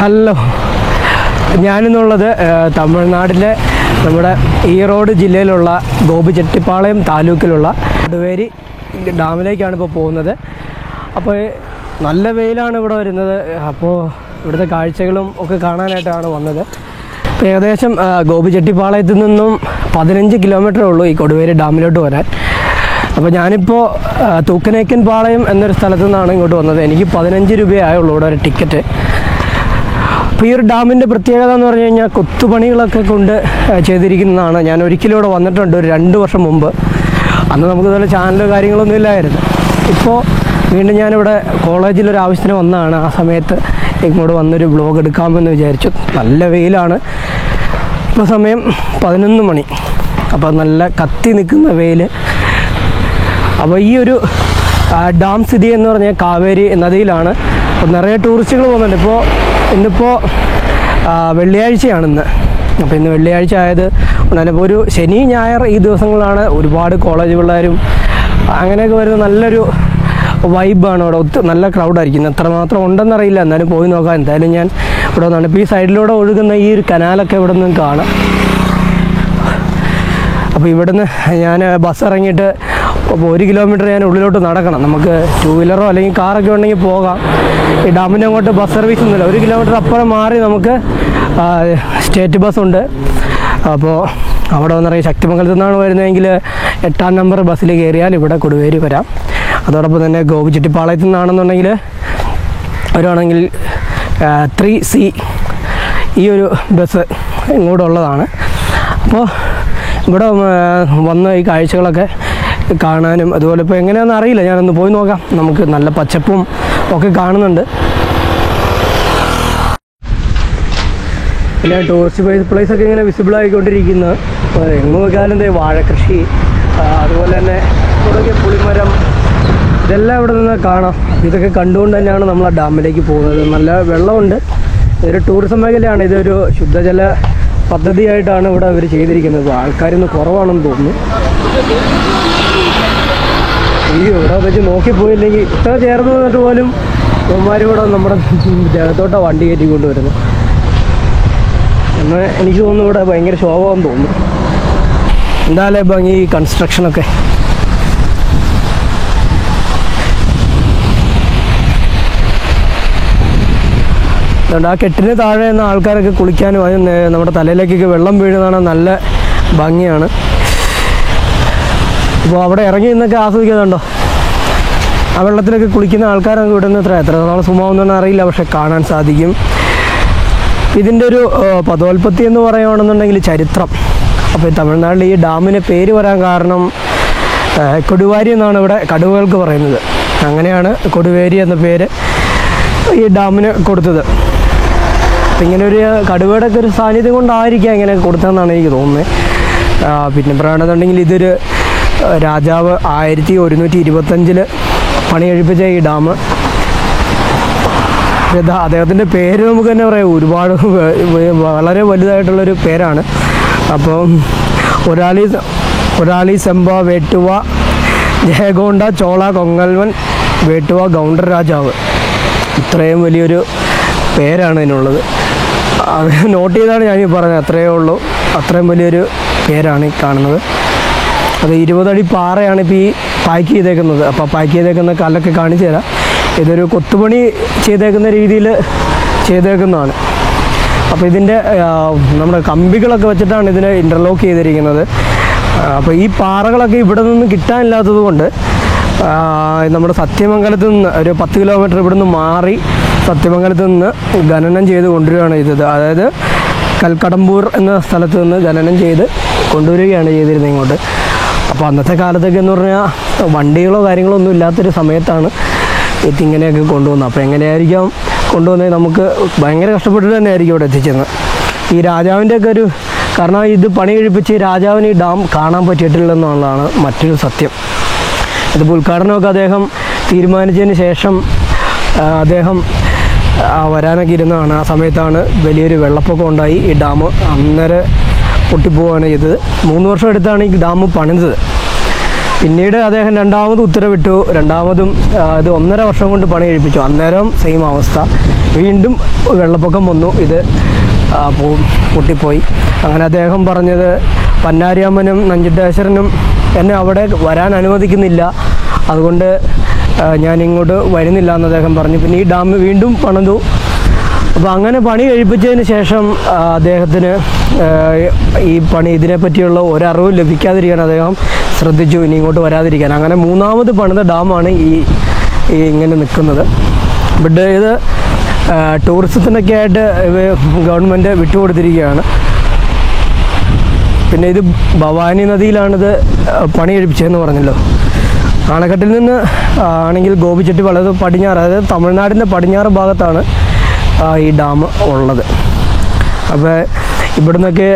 Hello, ഞാനിന്നുള്ളത് തമിഴ്നാട്ടിലെ നമ്മുടെ ഈറോഡ് ജില്ലയിലുള്ള ഗോപിചെട്ടിപ്പാളയം താലൂക്കിലുള്ള കൊടുവേരി ഡാമിലേക്കാണ് ഇപ്പോൾ പോകുന്നത്. അപ്പോൾ നല്ല വെയിലാണ് ഇവിടെ വരുന്നത്. അപ്പോൾ ഇവിടുത്തെ കാഴ്ചകളും ഒക്കെ കാണാനായിട്ടാണ് വന്നത്. ഏകദേശം ഗോപിചെട്ടിപ്പാളയത്തിൽ നിന്നും 15 കിലോമീറ്ററേ ഉള്ളൂ ഈ കൊടുവേരി ഡാമിലോട്ട് വരാൻ. അപ്പോൾ ഞാനിപ്പോൾ തൂക്കനേക്കൻ പാളയം എന്നൊരു സ്ഥലത്തു നിന്നാണ് ഇങ്ങോട്ട് വന്നത്. എനിക്ക് 15 രൂപയായുള്ളൂ ഇവിടെ ഒരു ടിക്കറ്റ്. അപ്പോൾ ഈ ഒരു ഡാമിൻ്റെ പ്രത്യേകത എന്ന് പറഞ്ഞു കഴിഞ്ഞാൽ കൊത്തുപണികളൊക്കെ കൊണ്ട് ചെയ്തിരിക്കുന്നതാണ്. ഞാൻ ഒരിക്കലും ഇവിടെ വന്നിട്ടുണ്ട് ഒരു 2 വർഷം മുമ്പ്. അന്ന് നമുക്ക് ഇതുപോലെ ചാനലോ കാര്യങ്ങളൊന്നും ഇല്ലായിരുന്നു. ഇപ്പോൾ വീണ്ടും ഞാനിവിടെ കോളേജിലൊരു ആവശ്യത്തിന് വന്നതാണ്. ആ സമയത്ത് ഇങ്ങോട്ട് വന്നൊരു വ്ലോഗ് എടുക്കാമെന്ന് വിചാരിച്ചു. നല്ല വെയിലാണ്. ഇപ്പോൾ സമയം 11 മണി. അപ്പോൾ നല്ല കത്തി നിൽക്കുന്ന വെയിൽ. അപ്പോൾ ഈ ഒരു ഡാം സ്ഥിതി എന്ന് പറഞ്ഞാൽ കാവേരി നദിയിലാണ്. അപ്പോൾ നിറയെ ടൂറിസ്റ്റുകൾ പോകുന്നുണ്ട്. ഇന്നിപ്പോൾ വെള്ളിയാഴ്ചയാണിന്ന്. അപ്പോൾ ഇന്ന് വെള്ളിയാഴ്ച ആയത് കൊണ്ടപ്പോൾ ഒരു ശനി ഞായർ ഈ ദിവസങ്ങളാണ് ഒരുപാട് കോളേജ് പിള്ളേരും അങ്ങനെയൊക്കെ വരുന്ന നല്ലൊരു വൈബാണ് ഇവിടെ. നല്ല ക്രൗഡായിരിക്കും. എത്രമാത്രം ഉണ്ടെന്നറിയില്ല, എന്നാലും പോയി നോക്കാം. എന്തായാലും ഞാൻ ഇവിടെ വന്നാണ്. ഇപ്പോൾ ഈ സൈഡിലൂടെ ഒഴുകുന്ന ഈ ഒരു കനാലൊക്കെ ഇവിടെ നിന്ന് കാണാം. അപ്പോൾ ഇവിടുന്ന് ഞാൻ ബസ് ഇറങ്ങിയിട്ട് 1 കിലോമീറ്റർ ഞാൻ ഉള്ളിലോട്ട് നടക്കണം. നമുക്ക് 2 വീലറോ അല്ലെങ്കിൽ കാറൊക്കെ ഉണ്ടെങ്കിൽ പോകാം. ഈ ഡാമിൻ്റെ അങ്ങോട്ട് ബസ് സർവീസ് ഒന്നുമില്ല. 1 കിലോമീറ്റർ അപ്പുറം മാറി നമുക്ക് സ്റ്റേറ്റ് ബസ്സുണ്ട്. അപ്പോൾ അവിടെ വന്നിറങ്ങി ശക്തിമംഗലത്തു നിന്നാണ് വരുന്നതെങ്കിൽ 8-ാം നമ്പർ ബസ്സിൽ കയറിയാൽ ഇവിടെ കൊടുവേരി വരാം. അതോടൊപ്പം തന്നെ ഗോപിചെട്ടിപ്പാളയത്തു നിന്നാണെന്നുണ്ടെങ്കിൽ വരുവാണെങ്കിൽ 3C ഈ ഒരു ബസ് ഇങ്ങോട്ടുള്ളതാണ്. അപ്പോൾ ഇവിടെ വന്ന ഈ കാഴ്ചകളൊക്കെ കാണാനും അതുപോലെ ഇപ്പോൾ എങ്ങനെയാണെന്ന് അറിയില്ല, ഞാനൊന്ന് പോയി നോക്കാം. നമുക്ക് നല്ല പച്ചപ്പും ഒക്കെ കാണുന്നുണ്ട്. പിന്നെ ടൂറിസ്റ്റ് പ്ലേസൊക്കെ ഇങ്ങനെ വിസിബിൾ ആയിക്കൊണ്ടിരിക്കുന്നത്. എങ്ങും നോക്കിയാലും വാഴക്കൃഷി, അതുപോലെ തന്നെ തുടങ്ങിയ പുളിമരം, ഇതെല്ലാം ഇവിടെ നിന്ന് കാണാം. ഇതൊക്കെ കണ്ടുകൊണ്ട് തന്നെയാണ് നമ്മൾ ആ ഡാമിലേക്ക് പോകുന്നത്. നല്ല വെള്ളമുണ്ട്. ഇതൊരു ടൂറിസം മേഖലയാണ്. ഇതൊരു ശുദ്ധജല പദ്ധതിയായിട്ടാണ് ഇവിടെ അവർ ചെയ്തിരിക്കുന്നത്. ആൾക്കാരൊന്ന് കുറവാണെന്ന് തോന്നുന്നു. ഇവിടെ വെച്ച് നോക്കിപ്പോയില്ലെങ്കിൽ ഇത്ര ചേർന്ന് നിന്നിട്ട് പോലും ഇവന്മാർ ഇവിടെ നമ്മുടെ ജലത്തോട്ട വണ്ടി കയറ്റി കൊണ്ടുവരുന്നു. എന്നാൽ എനിക്ക് തോന്നുന്നു ഇവിടെ ഭയങ്കര ശോഭമാണെന്ന് തോന്നുന്നു. എന്തായാലും ഭംഗി ഈ കൺസ്ട്രക്ഷനൊക്കെ. അതുകൊണ്ട് ആ കെട്ടിന് താഴെ നിന്ന് ആൾക്കാരൊക്കെ കുളിക്കാനും അത് നമ്മുടെ തലയിലേക്കൊക്കെ വെള്ളം വീഴുന്നതാണ്. നല്ല ഭംഗിയാണ്. അപ്പോൾ അവിടെ ഇറങ്ങി നിന്നൊക്കെ ആസ്വദിക്കുന്നുണ്ടോ? ആ വെള്ളത്തിലൊക്കെ കുളിക്കുന്ന ആൾക്കാരൊക്കെ ഇവിടെ എത്ര നാൾ സുഖമാവുന്നതെന്ന് അറിയില്ല, പക്ഷെ കാണാൻ സാധിക്കും. ഇതിൻ്റെ ഒരു പദോൽപത്തി എന്ന് പറയുകയാണെന്നുണ്ടെങ്കിൽ ചരിത്രം. അപ്പോൾ ഈ തമിഴ്നാട്ടിൽ ഈ ഡാമിന് പേര് വരാൻ കാരണം കൊടുവാരി എന്നാണ് ഇവിടെ കടുവകൾക്ക് പറയുന്നത്. അങ്ങനെയാണ് കൊടുവേരി എന്ന പേര് ഈ ഡാമിന് കൊടുത്തത്. അപ്പം ഇങ്ങനെ ഒരു കടുവയുടെ ഒക്കെ ഒരു സാന്നിധ്യം കൊണ്ടായിരിക്കാം ഇങ്ങനെ കൊടുത്തതെന്നാണ് എനിക്ക് തോന്നുന്നത്. പിന്നെ പറയുകയാണെന്നുണ്ടെങ്കിൽ ഇതൊരു രാജാവ് 1125 പണി കഴിപ്പിച്ച ഈ ഡാം. അദ്ദേഹത്തിൻ്റെ പേര് നമുക്ക് തന്നെ പറയാം. ഒരുപാട് വളരെ വലുതായിട്ടുള്ളൊരു പേരാണ്. അപ്പം ഒരാളി സെമ്പ വേട്ടുവ ജയഗോണ്ട ചോള കൊങ്ങൽവൻ വേട്ടുവ ഗൗണ്ടർ രാജാവ്. ഇത്രയും വലിയൊരു പേരാണ് ഇതിനുള്ളത്. അത് നോട്ട് ചെയ്താണ് ഞാൻ പറഞ്ഞത്. അത്രയേ ഉള്ളൂ. അത്രയും വലിയൊരു പേരാണ് ഈ കാണുന്നത്. അത് 20 അടി പാറയാണ് ഇപ്പോൾ ഈ പാക്ക് ചെയ്തേക്കുന്നത്. അപ്പോൾ പാക്ക് ചെയ്തേക്കുന്ന കല്ലൊക്കെ കാണിച്ചു തരാം. ഇതൊരു കൊത്തുപണി ചെയ്തേക്കുന്ന രീതിയിൽ ചെയ്തേക്കുന്നതാണ്. അപ്പോൾ ഇതിൻ്റെ നമ്മുടെ കമ്പികളൊക്കെ വെച്ചിട്ടാണ് ഇതിനെ ഇൻ്റർലോക്ക് ചെയ്തിരിക്കുന്നത്. അപ്പോൾ ഈ പാറകളൊക്കെ ഇവിടെ നിന്ന് കിട്ടാനില്ലാത്തത് കൊണ്ട് നമ്മുടെ സത്യമംഗലത്ത് നിന്ന് ഒരു 10 കിലോമീറ്റർ ഇവിടെ നിന്ന് മാറി സത്യമംഗലത്ത് നിന്ന് ഖനനം ചെയ്ത് കൊണ്ടുവരികയാണ് ചെയ്തത്. അതായത് കൽക്കടമ്പൂർ എന്ന സ്ഥലത്ത് നിന്ന് ഖനനം ചെയ്ത് കൊണ്ടുവരികയാണ് ചെയ്തിരുന്നത് ഇങ്ങോട്ട്. അപ്പോൾ അന്നത്തെ കാലത്തൊക്കെ എന്ന് പറഞ്ഞാൽ വണ്ടികളോ കാര്യങ്ങളോ ഒന്നും ഇല്ലാത്തൊരു സമയത്താണ് ഇതിങ്ങനെയൊക്കെ കൊണ്ടുവന്നത്. അപ്പോൾ എങ്ങനെയായിരിക്കാം കൊണ്ടുവന്നത്? നമുക്ക് ഭയങ്കര കഷ്ടപ്പെട്ടിട്ട് തന്നെ ആയിരിക്കും ഇവിടെ എത്തിച്ചത്. ഈ രാജാവിൻ്റെയൊക്കെ ഒരു കാരണം ഇത് പണി കഴിപ്പിച്ച് രാജാവിന് ഈ ഡാം കാണാൻ പറ്റിയിട്ടില്ലെന്നുള്ളതാണ് മറ്റൊരു സത്യം. ഇതിപ്പോൾ ഉദ്ഘാടനമൊക്കെ അദ്ദേഹം തീരുമാനിച്ചതിന് ശേഷം അദ്ദേഹം വരാനൊക്കെ ഇരുന്നതാണ്. ആ സമയത്താണ് വലിയൊരു വെള്ളപ്പൊക്കം ഉണ്ടായി. ഈ ഡാം അന്നേരം പൊട്ടിപ്പോവുകയാണ് ചെയ്തത്. 3 വർഷം എടുത്താണ് ഈ ഡാം പണിതത്. പിന്നീട് അദ്ദേഹം രണ്ടാമത് ഉത്തരവിട്ടു. രണ്ടാമതും ഇത് 1.5 വർഷം കൊണ്ട് പണി കഴിപ്പിച്ചു. അന്നേരം സെയിം അവസ്ഥ. വീണ്ടും വെള്ളപ്പൊക്കം വന്നു, ഇത് പൊട്ടിപ്പോയി. അങ്ങനെ അദ്ദേഹം പറഞ്ഞത് പന്നാരിയമ്മനും നഞ്ചിട്ടേശ്വരനും എന്നെ അവിടെ വരാൻ അനുവദിക്കുന്നില്ല, അതുകൊണ്ട് ഞാൻ ഇങ്ങോട്ട് വരുന്നില്ല എന്ന് അദ്ദേഹം പറഞ്ഞു. പിന്നെ ഈ ഡാം വീണ്ടും പണിതു. അപ്പോൾ അങ്ങനെ പണി കഴിപ്പിച്ചതിന് ശേഷം അദ്ദേഹത്തിന് ഇതിനെപ്പറ്റിയുള്ള ഒരറിവും ലഭിക്കാതിരിക്കാൻ അദ്ദേഹം ശ്രദ്ധിച്ചു, ഇനി ഇങ്ങോട്ട് വരാതിരിക്കാൻ. അങ്ങനെ മൂന്നാമത് പണിത ഡാമാണ് ഈ ഇങ്ങനെ നിൽക്കുന്നത്. ബട്ട് ഇത് ടൂറിസത്തിനൊക്കെ ആയിട്ട് ഗവൺമെൻറ് വിട്ടുകൊടുത്തിരിക്കുകയാണ്. പിന്നെ ഇത് ഭവാനി നദിയിലാണിത് പണി കഴിപ്പിച്ചതെന്ന് പറഞ്ഞല്ലോ. അണക്കെട്ടിൽ നിന്ന് ആണെങ്കിൽ ഗോപിച്ചെട്ടിപ്പാളയം പടിഞ്ഞാറ്, അതായത് തമിഴ്നാടിൻ്റെ പടിഞ്ഞാറ് ഭാഗത്താണ് ഈ ഡാം ഉള്ളത്. അപ്പോൾ ഇവിടുന്നൊക്കെ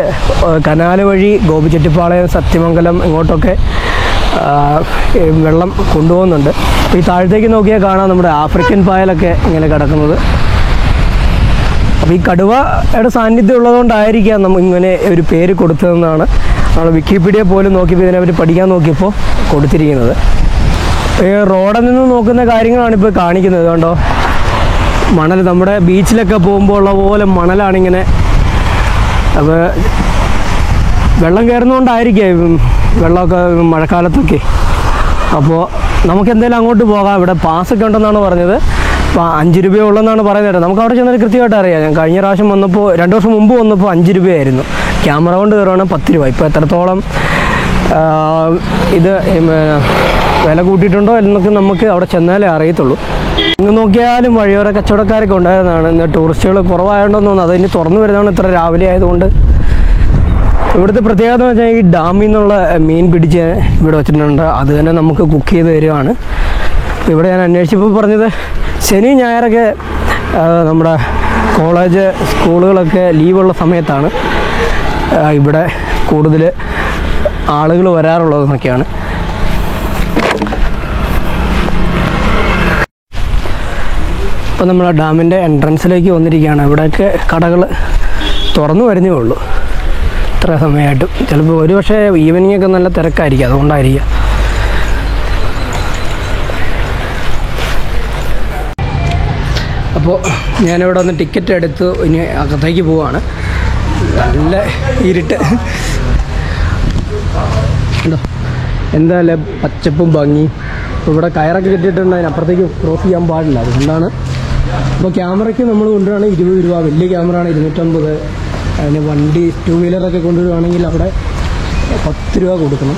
കനാല് വഴി ഗോപിച്ചെട്ടിപ്പാളയം, സത്യമംഗലം ഇങ്ങോട്ടൊക്കെ വെള്ളം കൊണ്ടുപോകുന്നുണ്ട്. അപ്പോൾ ഈ താഴത്തേക്ക് നോക്കിയാൽ കാണാം നമ്മുടെ ആഫ്രിക്കൻ പായലൊക്കെ ഇങ്ങനെ കിടക്കുന്നത്. അപ്പോൾ ഈ കടുവയുടെ സാന്നിധ്യം ഉള്ളതുകൊണ്ടായിരിക്കാം ഇങ്ങനെ ഒരു പേര് കൊടുത്തതെന്നാണ് നമ്മൾ വിക്കിപീഡിയ പോലും നോക്കിയപ്പോൾ ഇതിനെപ്പറ്റി പഠിക്കാൻ നോക്കിയപ്പോൾ കൊടുത്തിരിക്കുന്നത്. ഈ റോഡിൽ നിന്ന് നോക്കുന്ന കാര്യങ്ങളാണ് ഇപ്പോൾ കാണിക്കുന്നത്. കണ്ടോ, മണൽ നമ്മുടെ ബീച്ചിലൊക്കെ പോകുമ്പോൾ ഉള്ള പോലെ മണലാണിങ്ങനെ. അപ്പോൾ വെള്ളം കയറുന്നതുകൊണ്ടായിരിക്കും വെള്ളമൊക്കെ മഴക്കാലത്തൊക്കെ. അപ്പോൾ നമുക്ക് എന്തായാലും അങ്ങോട്ട് പോകാം. ഇവിടെ പാസ്സൊക്കെ ഉണ്ടെന്നാണ് പറഞ്ഞത്. അപ്പോൾ 5 രൂപ ഉള്ളതെന്നാണ് പറയുന്നത്. നമുക്ക് അവിടെ ചെന്നാൽ കൃത്യമായിട്ട് അറിയാം. ഞാൻ കഴിഞ്ഞ പ്രാവശ്യം വന്നപ്പോൾ 2 വർഷം മുമ്പ് വന്നപ്പോൾ 5 രൂപയായിരുന്നു. ക്യാമറ കൊണ്ട് കയറുവാണെങ്കിൽ 10 രൂപ. ഇപ്പോൾ എത്രത്തോളം ഇത് വില കൂട്ടിയിട്ടുണ്ടോ എന്നൊക്കെ നമുക്ക് അവിടെ ചെന്നാലേ അറിയത്തുള്ളൂ. ഇന്ന് നോക്കിയാലും വഴിയോര കച്ചവടക്കാരൊക്കെ ഉണ്ടായിരുന്നതാണ്. ഇന്ന് ടൂറിസ്റ്റുകൾ കുറവായതുകൊണ്ടെന്ന് തോന്നുന്നു. അത് ഇനി തുറന്നു വരുന്നതാണ് ഇത്ര രാവിലെ ആയതുകൊണ്ട്. ഇവിടുത്തെ പ്രത്യേകത എന്ന് വെച്ചാൽ ഈ ഡാമിൽ നിന്നുള്ള മീൻ പിടിച്ച് ഇവിടെ വെച്ചിട്ടുണ്ട്. അത് തന്നെ നമുക്ക് കുക്ക് ചെയ്ത് തരുവാണ്. ഇവിടെ ഞാൻ അന്വേഷിച്ചപ്പോൾ പറഞ്ഞത് ശനി ഞായറൊക്കെ നമ്മുടെ കോളേജ് സ്കൂളുകളൊക്കെ ലീവുള്ള സമയത്താണ് ഇവിടെ കൂടുതൽ ആളുകൾ വരാറുള്ളതെന്നൊക്കെയാണ്. ഇപ്പോൾ നമ്മൾ ഡാമിൻ്റെ എൻട്രൻസിലേക്ക് വന്നിരിക്കുകയാണ്. ഇവിടെയൊക്കെ കടകൾ തുറന്നു വരുന്നേ ഉള്ളൂ ഇത്ര സമയമായിട്ടും. ചിലപ്പോൾ ഒരു പക്ഷേ ഈവനിങ് ഒക്കെ നല്ല തിരക്കായിരിക്കും, അതുകൊണ്ടായിരിക്കാം. അപ്പോൾ ഞാനിവിടെ വന്ന് ടിക്കറ്റ് എടുത്ത് ഇനി അകത്തേക്ക് പോവാണ്. നല്ല ഇരുട്ട് ഉണ്ടോ, എന്തായാലും പച്ചപ്പും ഭംഗി. ഇവിടെ കയറൊക്കെ കെട്ടിയിട്ടുണ്ട്, അതിനപ്പുറത്തേക്ക് ക്രോസ് ചെയ്യാൻ പാടില്ല, അതുകൊണ്ടാണ്. അപ്പോൾ ക്യാമറയ്ക്ക് നമ്മൾ കൊണ്ടുവരികയാണെങ്കിൽ 20 രൂപ, വലിയ ക്യാമറ ആണ് 250. അതിന് വണ്ടി 2 വീലറൊക്കെ കൊണ്ടുവരികയാണെങ്കിൽ അവിടെ 10 രൂപ കൊടുക്കണം.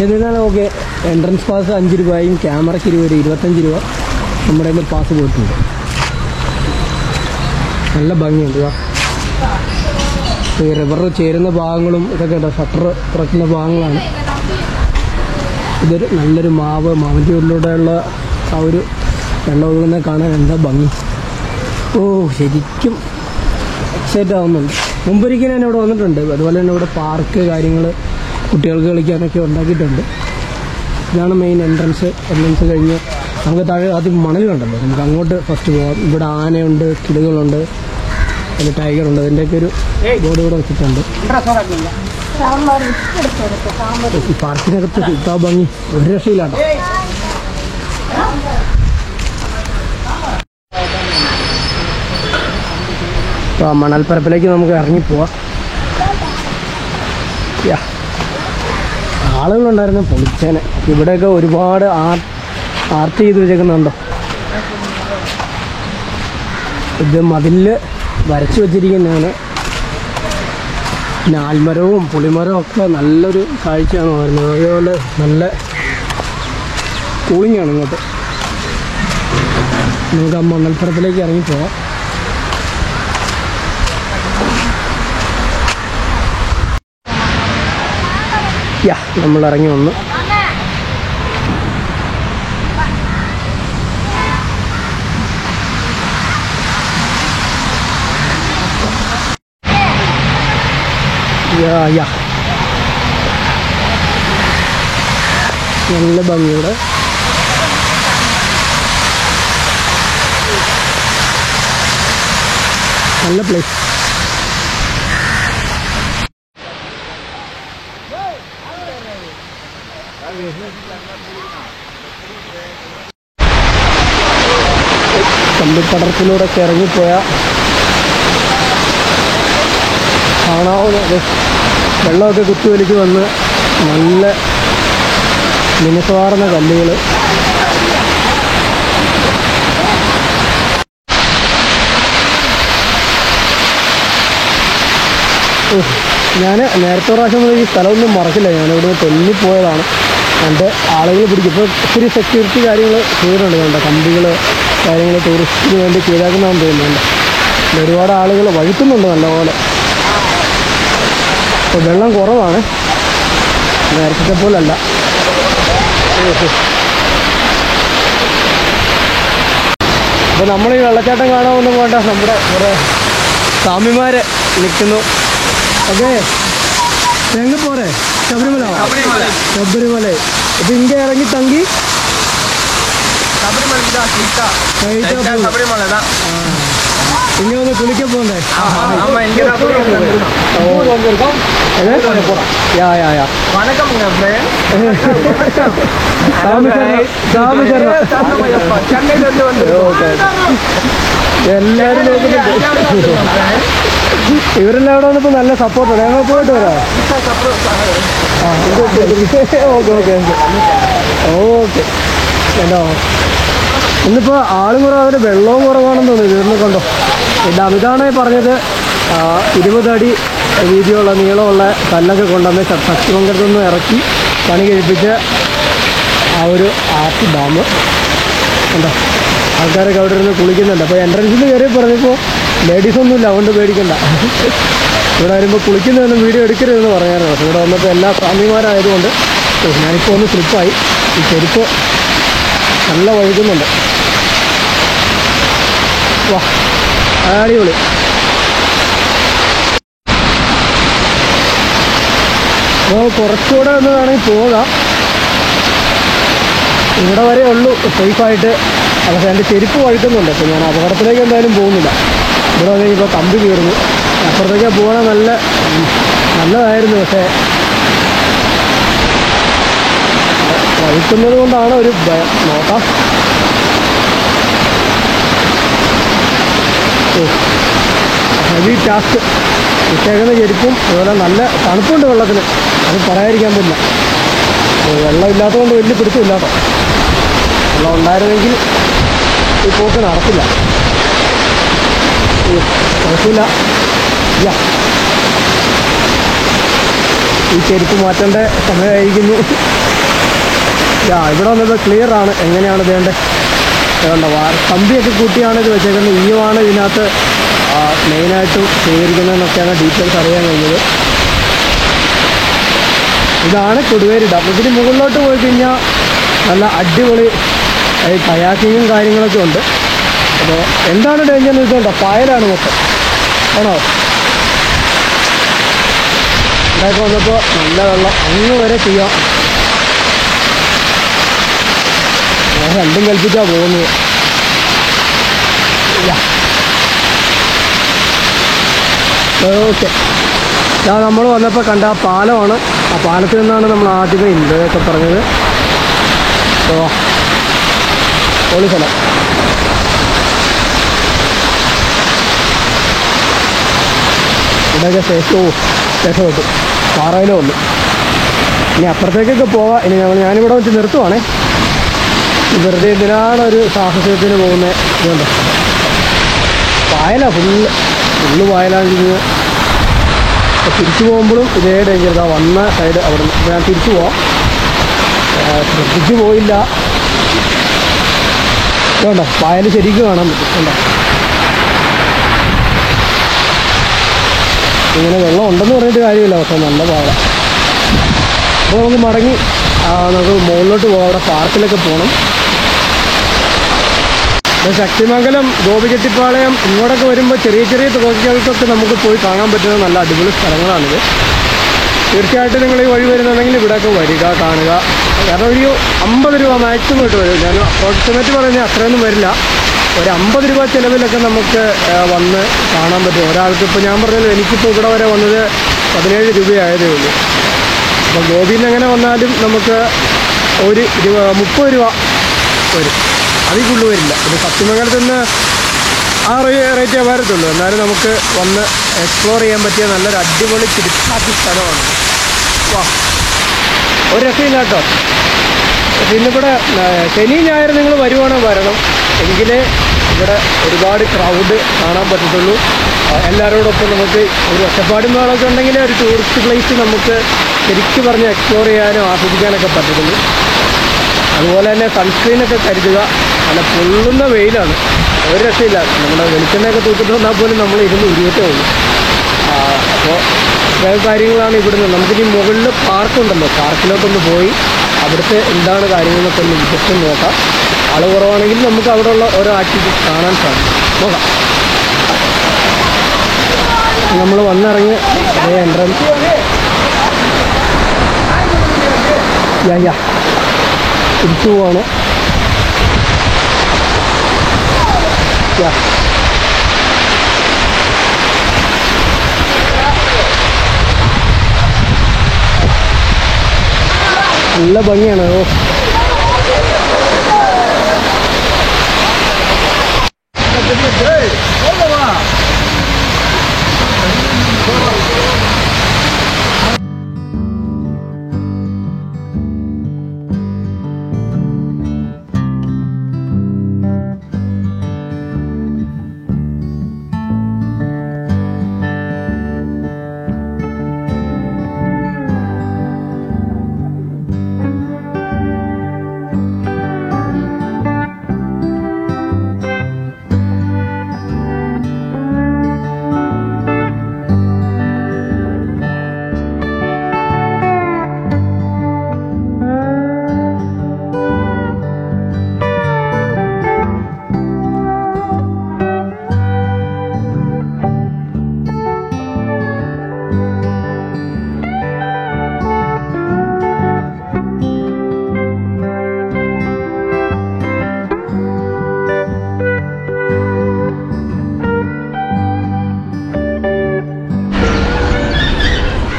എന്നിരുന്നാലും ഓക്കെ, എൻട്രൻസ് പാസ് 5 രൂപയും ക്യാമറയ്ക്ക് 20 രൂപ, 25 രൂപ നമ്മുടെ കയ്യിൽ പാസ് പോയിട്ടുണ്ട്. നല്ല ഭംഗിയുണ്ട്. ഈ റിവർ ചേരുന്ന ഭാഗങ്ങളും ഇതൊക്കെ ഉണ്ടോ, ഷട്ടർ തുറക്കുന്ന ഭാഗങ്ങളാണ്. ഇതൊരു നല്ലൊരു മാവിൻ്റെ ഉള്ളിലൂടെയുള്ള ആ ഒരു വെള്ളം ഒഴുകുന്നത് കാണാൻ എന്താ ഭംഗി. ഓ, ശരിക്കും എക്സൈറ്റ് ആവുന്നുണ്ട്. മുമ്പൊരിക്കലും ഞാൻ ഇവിടെ വന്നിട്ടുണ്ട്. അതുപോലെ തന്നെ ഇവിടെ പാർക്ക് കാര്യങ്ങൾ കുട്ടികൾക്ക് കളിക്കാനൊക്കെ ഉണ്ടാക്കിയിട്ടുണ്ട്. ഇതാണ് മെയിൻ എൻട്രൻസ് കഴിഞ്ഞ് നമുക്ക് താഴെ ആദ്യം മണൽ കണ്ടല്ലോ, നമുക്ക് അങ്ങോട്ട് ഫസ്റ്റ് പോകാം. ഇവിടെ ആനയുണ്ട്, കിളികളുണ്ട്, അതിൽ ടൈഗറുണ്ട്. അതിൻ്റെയൊക്കെ ഒരു ബോർഡ് ഇവിടെ വെച്ചിട്ടുണ്ട്. ഈ പാർക്കിനകത്ത് ഇത്താ ഭംഗി ഒരു രക്ഷയിലാണ്. അപ്പോൾ മണൽപ്പരപ്പിലേക്ക് നമുക്ക് ഇറങ്ങിപ്പോവാം. ആളുകളുണ്ടായിരുന്നു പൊളിച്ചേനെ. ഇവിടെയൊക്കെ ഒരുപാട് ആർട്ട് ചെയ്ത് വെച്ചേക്കുന്നുണ്ടോ. ഇത് മതിലിൽ വരച്ചു വെച്ചിരിക്കുന്നതാണ്. പിന്നെ ആൽമരവും പുളിമരവും ഒക്കെ നല്ലൊരു കാഴ്ചയാണ് വരുന്നത്. അതുപോലെ നല്ല കൂളിങ്ങാണ് ഇങ്ങോട്ട്. നമുക്ക് ആ മണൽപ്പരപ്പിലേക്ക് ഇറങ്ങിപ്പോവാം. നമ്മൾ ഇറങ്ങി വന്നു. നല്ല ഭംഗിയുടെ നല്ല പ്ലേസ്. കമ്പിപ്പടർപ്പിലൂടെയൊക്കെ ഇറങ്ങിപ്പോയാൽ കാണാവുന്ന വെള്ളമൊക്കെ കുത്തിയൊലിച്ച് വന്ന് നല്ല മിനുസമാർന്ന കല്ലുകൾ. ഞാൻ നേരത്തെ പ്രാവശ്യം ഈ സ്ഥലമൊന്നും മറക്കില്ല. ഞാനിവിടെ തെന്നിപ്പോയതാണ്. എൻ്റെ ആളുകൾ പിടിക്കും. ഇപ്പോൾ ഒത്തിരി സെക്യൂരിറ്റി കാര്യങ്ങൾ ചെയ്തിട്ടുണ്ട്. വേണ്ട കമ്പികൾ കാര്യങ്ങൾ ടൂറിസ്റ്റിന് വേണ്ടി ചെയ്താക്കുന്നതാണെന്ന് തോന്നുന്നുണ്ട്. ഒരുപാട് ആളുകൾ വഴുക്കുന്നുണ്ട് നല്ലപോലെ. ഇപ്പോൾ വെള്ളം കുറവാണ്, നേരത്തെ പോലല്ല. അപ്പോൾ നമ്മൾ ഈ വെള്ളച്ചാട്ടം കാണാമെന്ന് പോകണ്ട, നമ്മുടെ കുറേ സ്വാമിമാർ നിൽക്കുന്നു. ഓക്കെ, എങ്ങ പോരെ? ശബരിമല. അപ്പോൾ ഇങ്ങനെ ഇറങ്ങി തങ്ങി ഇങ്ങനെ ഒന്ന് കുളിക്കാൻ പോകണ്ടേ? എല്ലാവരും നോക്കുന്നുണ്ട്. ഇവരെല്ലാം അവിടെ വന്നപ്പോൾ നല്ല സപ്പോർട്ടാണ്. ഞങ്ങൾ പോയിട്ട് വരാം. Okay okay okay. കേട്ടോ, ഇന്നിപ്പോൾ ആളും കുറവ്, അതിന് വെള്ളവും കുറവാണെന്ന് തോന്നുന്നു. ഇവിടുന്ന് കണ്ടോ, ഇതാണ് പറഞ്ഞത് 20 അടി വീതിയുള്ള നീളമുള്ള കല്ലൊക്കെ കൊണ്ടുവന്ന് ശക്തിമംഗലത്തു നിന്ന് ഇറക്കി പണി കഴിപ്പിച്ച് ആ ഒരു ആർട്ട് ഡാം കണ്ടോ. ആൾക്കാരൊക്കെ അവിടെ ഇരുന്ന് കുളിക്കുന്നുണ്ട്. അപ്പോൾ എൻട്രൻസിൽ കയറി പറഞ്ഞപ്പോൾ ലേഡീസൊന്നുമില്ല, അതുകൊണ്ട് പേടിക്കണ്ട. ഇവിടെ വരുമ്പോൾ കുളിക്കുന്നതൊന്നും വീഡിയോ എടുക്കരുതെന്ന് പറയാനാണ്. പക്ഷേ ഇവിടെ വന്നപ്പോൾ എല്ലാ സ്വാമിമാരായതുകൊണ്ട് ഞാനിപ്പോൾ ഒന്ന് സ്ലിപ്പായി. ഈ ചെരുപ്പ് നല്ല വഴുകുന്നുണ്ട്. വാ, അടിപൊളി. അപ്പോൾ കുറച്ചുകൂടെ ഒന്ന് വേണമെങ്കിൽ പോകാം. ഇവിടെ വരെ ഉള്ളൂ സേഫായിട്ട്. പക്ഷേ എൻ്റെ ചെരുപ്പ് വഴുക്കുന്നുണ്ട്. അപ്പോൾ ഞാൻ അപകടത്തിലേക്ക് എന്തായാലും പോകുന്നില്ല. ഇവിടെ വരെ ഇപ്പോൾ കമ്പി കയറുന്നു. അപ്പുറത്തേക്ക് പോകണ നല്ലതായിരുന്നു. പക്ഷേ വഴുക്കുന്നത് കൊണ്ടാണ് ഒരു ഭയം. നോക്കാം. Heavy task. ഇട്ടേക്കുന്ന ചെരുപ്പും അതുപോലെ നല്ല തണുപ്പുണ്ട് വെള്ളത്തിന്, അത് പറയാതിരിക്കാൻ പറ്റില്ല. വെള്ളം ഇല്ലാത്തതുകൊണ്ട് വലിയ പിടുത്തമില്ലാട്ടോ. വെള്ളം ഉണ്ടായിരുന്നെങ്കിൽ ഈ പോക്ക് നടക്കില്ല. കുഴപ്പമില്ല. ഈ ചെരുപ്പ് മാറ്റേണ്ട സമയമായിരിക്കുന്നു. ഇവിടെ വന്നപ്പോൾ ക്ലിയറാണ് എങ്ങനെയാണ് വേണ്ടത്. വേണ്ട കമ്പിയൊക്കെ കൂട്ടിയാണ് ഇത് വെച്ചേക്കുന്നത്. ഈയുമാണ് ഇതിനകത്ത് മെയിനായിട്ടും സ്വീകരിക്കുന്നതെന്നൊക്കെയാണ് ഡീറ്റെയിൽസ് അറിയാൻ കഴിഞ്ഞത്. ഇതാണ് കൊടുവേരി ഡാം. ഇതിന് മുകളിലോട്ട് പോയി കഴിഞ്ഞാൽ നല്ല അടിപൊളി കയാക്കിങ്ങും കാര്യങ്ങളൊക്കെ ഉണ്ട്. അപ്പോൾ എന്താണ് ഡേഞ്ചർ എന്ന് വെച്ചാൽ പായലാണ് മൊത്തം. ആണോ? ഇവിടെയൊക്കെ വന്നപ്പോൾ നല്ല വെള്ളം അങ്ങ് വരെ ചെയ്യാം. ഞാൻ രണ്ടും കൽപ്പിച്ചാണ് പോകുന്നത്. ഓക്കെ, നമ്മൾ വന്നപ്പോൾ കണ്ട ആ പാലമാണ്. ആ പാലത്തിൽ നിന്നാണ് നമ്മൾ ആദ്യമേ ഇന്ത്യയൊക്കെ പറഞ്ഞത്. പൊളി സ്ഥലം. ഇവിടെയൊക്കെ ശേഷം കിട്ടും. പാറയിലും ഉണ്ട്. ഇനി അപ്പുറത്തേക്കൊക്കെ പോവാം. ഇനി ഞാനിവിടെ വെച്ച് നിർത്തുവാണേ. വെറുതെ ഇതിനാണൊരു സാഹസത്തിന് പോകുന്നത്. ഇതുകൊണ്ട് പായലാണ്, ഫുള്ള് പായലാണെങ്കിൽ തിരിച്ചു പോകുമ്പോഴും ഇതേ ഡേഞ്ചർ. ഇതാ വന്ന സൈഡ് അവിടെ ഞാൻ തിരിച്ചു പോവാം. ശ്രദ്ധിച്ചു പോയില്ല. വേണ്ട, പായൽ ശരിക്കും കാണാൻ പറ്റും. വേണ്ട, ഇങ്ങനെ വെള്ളം ഉണ്ടെന്ന് പറഞ്ഞിട്ട് കാര്യമില്ല. പക്ഷേ നല്ല പായ. അപ്പോൾ നമുക്ക് മടങ്ങി നമുക്ക് മുകളിലോട്ട് പോകാം. അവിടെ പാർക്കിലൊക്കെ പോകണം. ശക്തിമംഗലം, ഗോപിചെട്ടിപ്പാളയം ഇങ്ങോട്ടൊക്കെ വരുമ്പോൾ ചെറിയ ചെറിയ തുകകൾക്കൊക്കെ നമുക്ക് പോയി കാണാൻ പറ്റുന്ന നല്ല അടിപൊളി സ്ഥലങ്ങളാണിത്. തീർച്ചയായിട്ടും നിങ്ങൾ ഈ വഴി വരുന്നുണ്ടെങ്കിൽ ഇവിടെയൊക്കെ വരിക, കാണുക. കാരണം ഒരു 50 രൂപ മാക്സിമം ഇട്ട് വരും. ഞാൻ അപ്രോക്സിമേറ്റ് പറയുന്നത് അത്രയൊന്നും വരില്ല. ഒരു 50 രൂപ ചിലവിലൊക്കെ നമുക്ക് വന്ന് കാണാൻ പറ്റും ഒരാൾക്ക്. ഇപ്പോൾ ഞാൻ പറഞ്ഞല്ലോ, എനിക്കിപ്പോൾ ഇവിടെ വരെ വന്നത് 17 രൂപയായതേ ഉള്ളൂ. അപ്പോൾ ഗോപിയിൽ നിന്ന് എങ്ങനെ വന്നാലും നമുക്ക് ഒരു 30 രൂപ വരും. അതിൽ കൂടുതൽ വരില്ല. പിന്നെ സത്യമംഗലത്ത് നിന്ന് ആ റേറ്റേ വരത്തുള്ളൂ. എന്നാലും നമുക്ക് വന്ന് എക്സ്പ്ലോർ ചെയ്യാൻ പറ്റിയ നല്ലൊരു അടിപൊളി കിടക്കാത്ത സ്ഥലമാണ്. വാ, ഒരു രക്ഷയില്ല കേട്ടോ. ഇന്നിവിടെ ശനി ഞായർ നിങ്ങൾ വരുവാണെങ്കിൽ വരണം, എങ്കിലേ ഇവിടെ ഒരുപാട് ക്രൗഡ് കാണാൻ പറ്റത്തുള്ളൂ. എല്ലാവരോടൊപ്പം നമുക്ക് ഒരു ഒറ്റപ്പാടും വേളമൊക്കെ ഉണ്ടെങ്കിൽ ഒരു ടൂറിസ്റ്റ് പ്ലേസ് നമുക്ക് ശരിക്കും പറഞ്ഞ് എക്സ്പ്ലോർ ചെയ്യാനും ആസ്വദിക്കാനൊക്കെ പറ്റത്തുള്ളൂ. അതുപോലെ തന്നെ സൺസ്ക്രീനൊക്കെ കരുതുക. നല്ല പൊള്ളുന്ന വെയിലാണ്, ഒരു രക്ഷയില്ല. നമ്മുടെ വെളിച്ചെണ്ണയൊക്കെ തൂക്കിട്ട് വന്നാൽ പോലും നമ്മൾ ഇരുന്ന് ഉരുവത്തേ ഉള്ളൂ. അപ്പോൾ ഇത്രയും കാര്യങ്ങളാണ് ഇവിടുന്ന്. നമുക്കിനി മുകളിൽ പാർക്കുണ്ടല്ലോ, പാർക്കിലോട്ടൊന്ന് പോയി അവിടുത്തെ എന്താണ് കാര്യങ്ങളൊക്കെ ഒന്ന് ജസ്റ്റ് നോക്കാം. ആൾ കുറവാണെങ്കിൽ നമുക്ക് അവിടെയുള്ള ഓരോ ആക്ടിവിറ്റീസ് കാണാൻ സാധിക്കും. നോക്കാം. നമ്മൾ വന്നിറങ്ങി അതേ എൻട്രൻസ്. തിരിച്ചു പോവാണ്. നല്ല ഭംഗിയാണ്.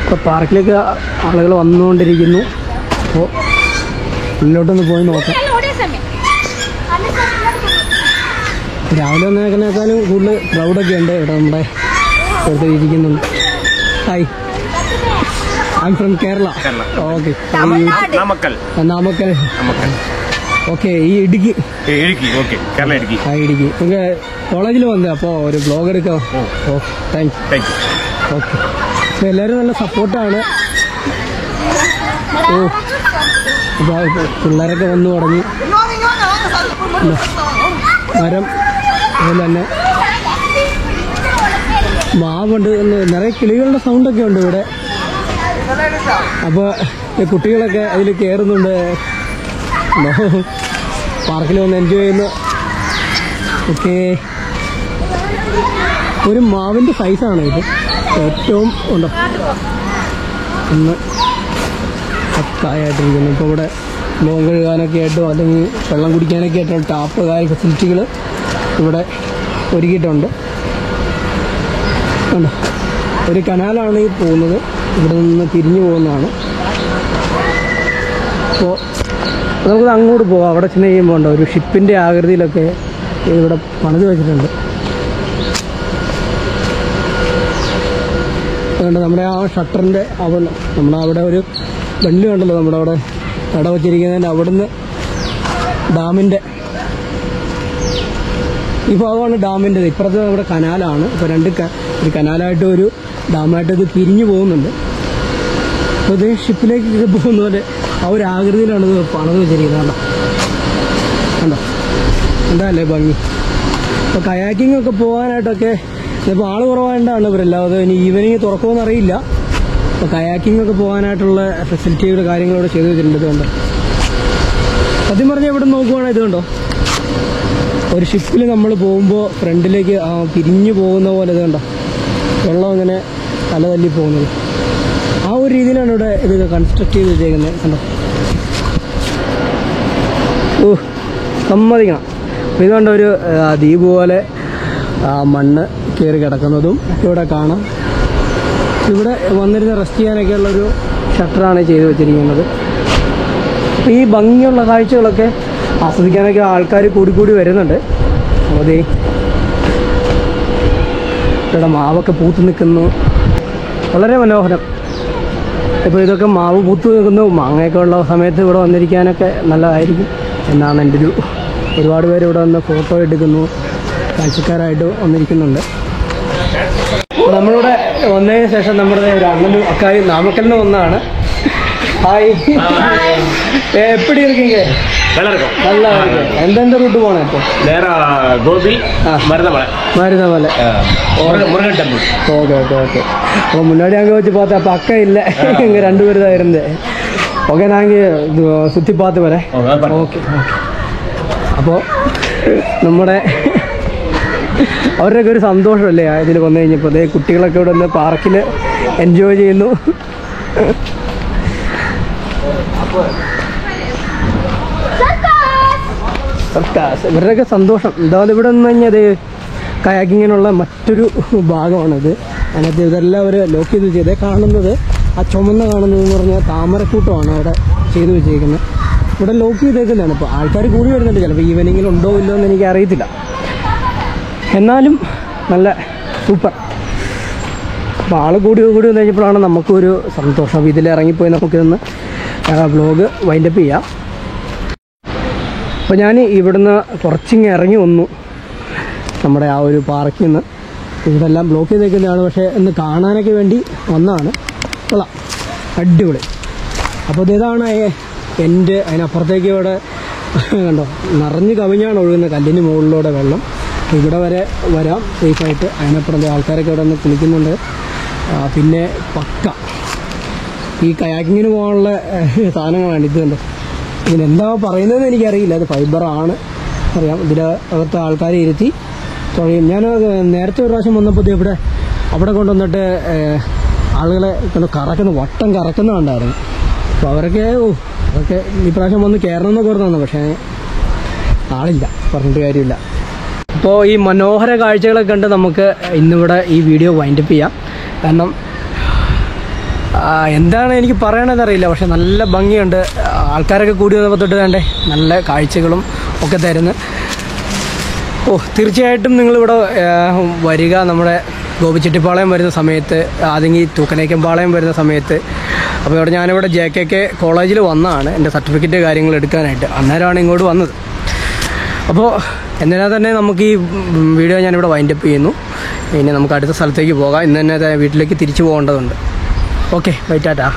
ഇപ്പോൾ പാർക്കിലേക്ക് ആളുകൾ വന്നുകൊണ്ടിരിക്കുന്നു. അപ്പോൾ ഉള്ളിലോട്ടൊന്ന് പോയി നോക്കാം. രാവിലെ വന്നേക്കാളും കൂടുതൽ ക്രൗഡൊക്കെ ഉണ്ട് ഇവിടെ. നമ്മുടെ പുറത്ത് ഇരിക്കുന്നുണ്ട്. Hi, I am from Kerala. Okay, Namakkal. Okay, ഈ ഇടുക്കി. ആ, ഇടുക്കി. നിങ്ങൾക്ക് കോളേജിൽ വന്നത് അപ്പോൾ ഒരു ബ്ലോഗ് എടുക്കാം. ഓ, താങ്ക് യു. ഓക്കെ, എല്ലാവരും നല്ല സപ്പോർട്ടാണ്. ഓ, പിള്ളേരൊക്കെ വന്നു തുടങ്ങി. മരം അതുപോലെ തന്നെ മാവുണ്ട്. നിറയെ കിളികളുടെ സൗണ്ടൊക്കെ ഉണ്ട് ഇവിടെ. അപ്പോൾ കുട്ടികളൊക്കെ അതിൽ കയറുന്നുണ്ട്. പാർക്കിൽ വന്ന് എൻജോയ് ചെയ്യുന്നു. ഓക്കെ, ഒരു മാവിൻ്റെ സൈസാണ് ഇത്. ഏറ്റവും ഉണ്ട് ഒന്ന് പക്കായായിട്ടിരിക്കുന്നു. ഇപ്പോൾ ഇവിടെ മുഖം കഴുകാനൊക്കെ ആയിട്ടോ അല്ലെങ്കിൽ വെള്ളം കുടിക്കാനൊക്കെ ആയിട്ടോ ടാപ്പ് ഫെസിലിറ്റികൾ ഇവിടെ ഒരുക്കിയിട്ടുണ്ട്. കണ്ടോ, ഒരു കനാലാണ് ഈ പോകുന്നത്. ഇവിടെ നിന്ന് തിരിഞ്ഞു പോകുന്നതാണ്. അപ്പോൾ നമുക്കത് അങ്ങോട്ട് പോകാം. അവിടെ ചെന്ന് കഴിയുമ്പോൾ ഉണ്ടോ ഒരു ഷിപ്പിൻ്റെ ആകൃതിയിലൊക്കെ ഇവിടെ പണിത് വെച്ചിട്ടുണ്ട്. അതുകൊണ്ട് നമ്മുടെ ആ ഷട്ടറിൻ്റെ അവിടെ നമ്മളവിടെ ഒരു വണ്ടി ഉണ്ടല്ലോ, നമ്മുടെ അവിടെ കട വച്ചിരിക്കുന്നതിൻ്റെ അവിടുന്ന് ഡാമിൻ്റെ ഈ ഭാഗമാണ് ഡാമിൻ്റെത്. ഇപ്പുറത്ത് നമ്മുടെ കനാലാണ്. ഇപ്പോൾ ഒരു കനാലായിട്ട് ഒരു ഡാമായിട്ട് ഇത് പിരിഞ്ഞു പോകുന്നുണ്ട്. അപ്പോൾ ഇത് ഷിപ്പിലേക്ക് പോകുന്ന പോലെ ആ ഒരു ആകൃതിയിലാണ് ഇത് പണിത് വെച്ചിരിക്കുന്നത്. കണ്ടോ, എന്താല്ലേ ഭംഗി. ഇപ്പോൾ കയാക്കിംഗ് ഒക്കെ പോകാനായിട്ടൊക്കെ ഇപ്പോൾ ആൾ കുറവായതുകൊണ്ടാണ് ഇവരല്ലാതെ ഇനി ഈവനിങ് തുറക്കുമെന്ന് അറിയില്ല. അപ്പോൾ കയാക്കിംഗ് ഒക്കെ പോകാനായിട്ടുള്ള ഫെസിലിറ്റികൾ കാര്യങ്ങളോട് ചെയ്തു വെച്ചിട്ടുണ്ട്. ഇതുകൊണ്ട് സത്യം പറഞ്ഞാൽ ഇവിടെ നോക്കുവാണെങ്കിൽ ഇത് കണ്ടോ, ഒരു ഷിപ്പിൽ നമ്മൾ പോകുമ്പോൾ ഫ്രണ്ടിലേക്ക് പിരിഞ്ഞു പോകുന്ന പോലെ ഇത് കണ്ടോ, വെള്ളം ഇങ്ങനെ തല തല്ലി പോകുന്നത്. ആ ഒരു രീതിയിലാണ് ഇവിടെ ഇത് കൺസ്ട്രക്ട് ചെയ്ത് വെച്ചേക്കുന്നത്. കണ്ടോ, ഓ സമ്മതിക്കണം. അപ്പോൾ ഇതുകൊണ്ട് ഒരു ദ്വീപ് പോലെ മണ്ണ് കയറി കിടക്കുന്നതും ഇവിടെ കാണാം. ഇവിടെ വന്നിരുന്ന് റെസ്റ്റ് ചെയ്യാനൊക്കെയുള്ളൊരു ഷട്ടറാണ് ചെയ്ത് വെച്ചിരിക്കുന്നത്. അപ്പോൾ ഈ ഭംഗിയുള്ള കാഴ്ചകളൊക്കെ ആസ്വദിക്കാനൊക്കെ ആൾക്കാർ കൂടി വരുന്നുണ്ട്. അതെ, ഇവിടെ മാവൊക്കെ പൂത്ത് നിൽക്കുന്നു, വളരെ മനോഹരം. ഇപ്പോൾ ഇതൊക്കെ മാവ് പൂത്ത് നിൽക്കുന്നു. മാങ്ങയൊക്കെ ഉള്ള സമയത്ത് ഇവിടെ വന്നിരിക്കാനൊക്കെ നല്ലതായിരിക്കും എന്നാണ് എൻ്റെ ഒരുപാട് പേര് ഇവിടെ വന്ന് ഫോട്ടോ എടുക്കുന്നു, കാഴ്ചക്കാരായിട്ട് വന്നിരിക്കുന്നുണ്ട്. നമ്മളിവിടെ വന്നതിന് ശേഷം നമ്മുടെ ഒരു അണ്ണനും അക്കായി നാമക്കലിൽ നിന്ന് വന്നതാണ്. ഹായ്, എപ്പിടി இருக்கீங்க? நல்லா இருக்கும். நல்லா இருக்கு. எந்தெந்த ரூட்டு போனேன் இப்போ? நேரா Gobi, Marudhamalai. Marudhamalai, Murugan temple. Okay okay okay. அப்போ முன்னாடி அங்கே வச்சு பார்த்தேன், அப்போ அக்கா இல்லை, இங்கே 2 பேர் தான் இருந்தேன். ஓகே, நான் இங்கே சுற்றி பார்த்து வரேன். Okay okay. അപ്പോൾ നമ്മുടെ അവരുടെയൊക്കെ ഒരു സന്തോഷമല്ലേ ഇതിൽ വന്നു കഴിഞ്ഞപ്പോൾ. അതേ കുട്ടികളൊക്കെ ഇവിടെ വന്ന് പാർക്കിൽ എൻജോയ് ചെയ്യുന്നു. സർക്കാസ് ഇവരുടെയൊക്കെ സന്തോഷം. എന്തായാലും ഇവിടെ നിന്ന് കഴിഞ്ഞാൽ അത് കയാക്കിങ്ങിനുള്ള മറ്റൊരു ഭാഗമാണിത്. അതിനകത്ത് ഇതെല്ലാം അവർ ലോക്ക് ചെയ്ത് വെച്ചത് കാണുന്നത്, ആ ചുമന്ന കാണുന്നതെന്ന് പറഞ്ഞാൽ താമരക്കൂട്ടമാണ് അവിടെ ചെയ്തു വെച്ചേക്കുന്നത്. ഇവിടെ ലോക്ക് ചെയ്തേക്കുന്നതാണ്. ഇപ്പോൾ ആൾക്കാർ കൂടി വരുന്നുണ്ട്, ചിലപ്പോൾ ഈവനിങ്ങിൽ ഉണ്ടോ ഇല്ലോ എന്ന് എനിക്ക് അറിയത്തില്ല. എന്നാലും നല്ല സൂപ്പർ. അപ്പോൾ ആൾ കൂടി വന്നു കഴിഞ്ഞപ്പോഴാണ് നമുക്കൊരു സന്തോഷം. അപ്പോൾ ഇതിലിറങ്ങിപ്പോയി നമുക്കിതൊന്ന് വ്ലോഗ് വൈൻഡപ്പ് ചെയ്യാം. അപ്പോൾ ഞാൻ ഇവിടുന്ന് കുറച്ചിങ്ങ് ഇറങ്ങി വന്നു നമ്മുടെ ആ ഒരു പാർക്കിൽ നിന്ന്. ഇതെല്ലാം ബ്ലോക്ക് ചെയ്തേക്കുന്നതാണ്, പക്ഷേ ഒന്ന് കാണാനൊക്കെ വേണ്ടി വന്നതാണ്. കൊള്ളാം, അടിപൊളി. അപ്പോൾ ഇതാണ് എൻ്റെ അതിനപ്പുറത്തേക്ക് ഇവിടെ കണ്ടോ നിറഞ്ഞ് കവിഞ്ഞാണ് ഒഴുകുന്നത്, കല്ലിന് മുകളിലൂടെ വെള്ളം. ഇവിടെ വരെ വരാം സേഫായിട്ട്. അതിനപ്പുറത്തെ ആൾക്കാരൊക്കെ ഇവിടെ നിന്ന് കുളിക്കുന്നുണ്ട്. പിന്നെ പക്ക ഈ കയാക്കിങ്ങിന് പോകാനുള്ള സാധനങ്ങളാണ് ഇത്. കണ്ടോ, ഇതിനെന്താ പറയുന്നതെന്ന് എനിക്കറിയില്ല. അത് ഫൈബറാണ് അറിയാം. ഇതിനകത്ത് ആൾക്കാരെ ഇരുത്തി തുഴയും. ഞാൻ നേരത്തെ ഒരു പ്രാവശ്യം വന്നപ്പോൾ അവിടെ കൊണ്ടുവന്നിട്ട് ആളുകളെ കറക്കുന്ന വട്ടം കറക്കുന്ന കണ്ടായിരുന്നു. അപ്പോൾ അതൊക്കെ ഈ പ്രാവശ്യം വന്ന് കയറണമെന്നൊക്കെ ഓർന്നു, പക്ഷേ ആളില്ല, പറഞ്ഞിട്ട് കാര്യമില്ല. അപ്പോൾ ഈ മനോഹര കാഴ്ചകളൊക്കെ കണ്ട് നമുക്ക് ഇന്നിവിടെ ഈ വീഡിയോ വൈൻഡപ്പ് ചെയ്യാം. കാരണം എന്താണ് എനിക്ക് പറയണമെന്നറിയില്ല, പക്ഷെ നല്ല ഭംഗിയുണ്ട്. ആൾക്കാരൊക്കെ കൂടി വന്നപ്പോൾ തൊട്ട് വേണ്ടേ നല്ല കാഴ്ചകളും ഒക്കെ തരുന്നു. തീർച്ചയായിട്ടും നിങ്ങളിവിടെ വരിക. നമ്മുടെ ഗോപിച്ചെട്ടിപ്പാളയം വരുന്ന സമയത്ത്, ആദ്യം തൂക്കനേക്കമ്പാളയം വരുന്ന സമയത്ത്. അപ്പോൾ ഇവിടെ ഞാനിവിടെ JKK കോളേജിൽ വന്നതാണ് എൻ്റെ സർട്ടിഫിക്കറ്റ് കാര്യങ്ങൾ എടുക്കാനായിട്ട്. അന്നേരമാണ് ഇങ്ങോട്ട് വന്നത്. അപ്പോൾ എന്തിനാൽ തന്നെ നമുക്ക് ഈ വീഡിയോ ഞാനിവിടെ വൈൻഡപ്പ് ചെയ്യുന്നു. ഇനി നമുക്ക് അടുത്ത സ്ഥലത്തേക്ക് പോകാം. ഇന്ന് തന്നെ വീട്ടിലേക്ക് തിരിച്ചു പോകേണ്ടതുണ്ട്. Okay, bye, Tata.